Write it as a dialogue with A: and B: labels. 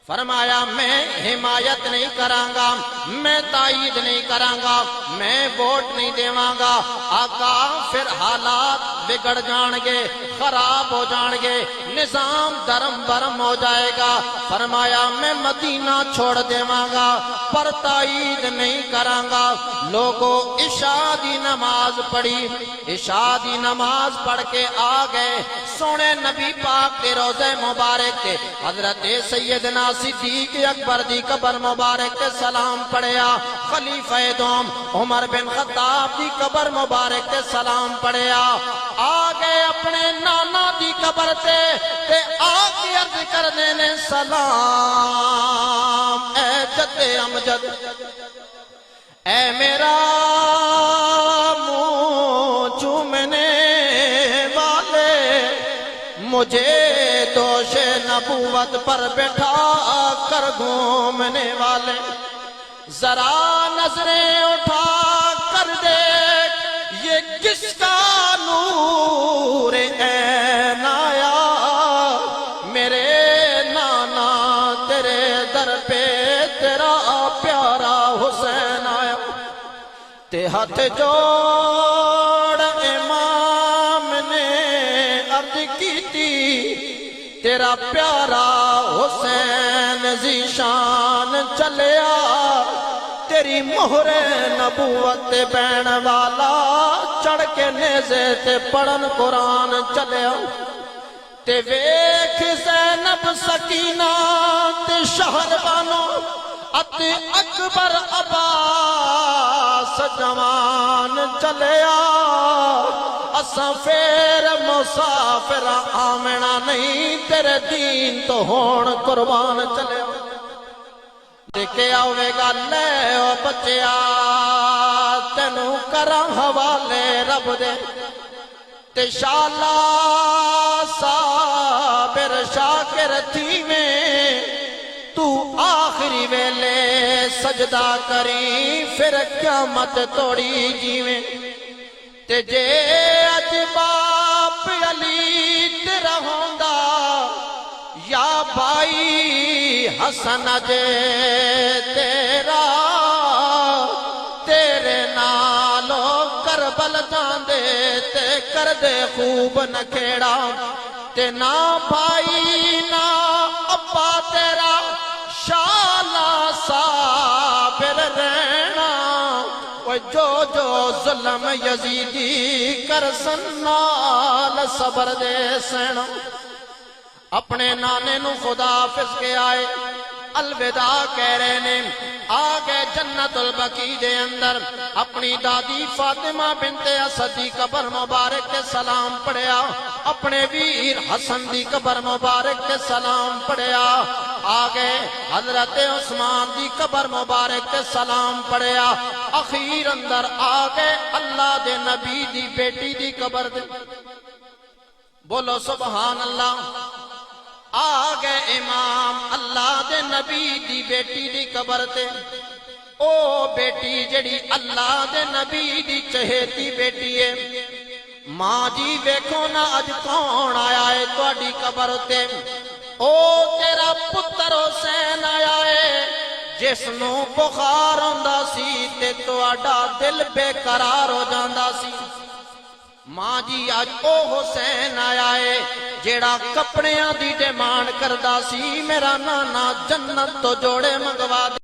A: فرمایا میں حمایت نہیں کرانگا، میں تائید نہیں کرانگا، میں ووٹ نہیں دیواں گا۔ آقا پھر حالات بگڑ جان گے، خراب ہو جان گے، نظام درم برم ہو جائے گا۔ فرمایا میں مدینہ چھوڑ دیواں گا پر تائید نہیں کرانگا۔ لوگوں عشاء دی نماز پڑھی، عشاء دی نماز پڑھ کے آ گئے سونے نبی پاک کے روضہ مبارک کے حضرت سیدنا صدیق اکبر دی قبر مبارک کے سلام پڑھیا، خلیفہ دوم عمر بن خطاب دی قبر مبارک کے سلام پڑھیا، آگے اپنے نانا دی قبر تے آگے عرض کر دینے سلام اے جد امجد، اے میرا منہ چومنے والے، مجھے دوش نبوت پر بٹھا کر گھومنے والے، ذرا نظریں اٹھا کر دیکھ یہ کس کا نور عین آیا، میرے نانا تیرے در پہ تیرا پیارا حسین آیا۔ تے ہاتھ جوڑ امام نے عرض کی تھی تیرا پیارا حسین ذیشان چلیا، تیری مہر نبوت بین والا چڑھ کے نیزے تے پڑھن قرآن چلیا، تے ویکھ زینب سکینہ تے شہر بانو ات اکبر عباس جوان چلیا، اساں پھر مسافر آمنا نہیں تیرے دین تو ہون قربان چلیا۔ دیکھے آوے گا لے او بچیا تینوں کراں حوالے رب دے، تے شالا صابر شاکر تھی میں تو آخری ویلے سجدہ کری پھر قیامت توڑی جیویں، تے جے اج باپ علی تیرا ہوندا یا بھائی حسن اجے تیرا، تیرے نالو کربل جاندے تے کر دے خوب نکھیڑا، تے نہ بھائی نہ ابا تیرا شالا صابر رہنا، جو جو ظلم یزیدی کر سنال صبر دے سینا۔ اپنے نانے نو خدا حافظ کے آئے، الوداع کہہ رہے نے، آگے جنت البقیع دے اندر اپنی دادی فاطمہ بنت اسد دی قبر مبارک کے سلام پڑھیا، اپنے ویر حسن دی قبر مبارک کے سلام پڑھیا، آگے حضرت عثمان دی قبر مبارک کے سلام پڑھیا، اخیر اندر آگے اللہ دے نبی دی بیٹی دی قبر دے، بولو سبحان اللہ، آگے امام اللہ دے نبی دی بیٹی دی قبر تے، او بیٹی جڑی اللہ دے نبی دی چہیتی بیٹی ہے، ماں جی ویکھو نا اج کون آیا ہے تہاڈی قبر تے، او تیرا پتر حسین آیا ہے جس نو بخار ہوندا سی تے تہاڈا دل بے قرار ہو جاندا سی۔ ماں جی آج او حسین آیا ہے جیڑا کپڑیاں دی ڈیمانڈ کردا سی، میرا نانا جنت تو جوڑے منگوا دے۔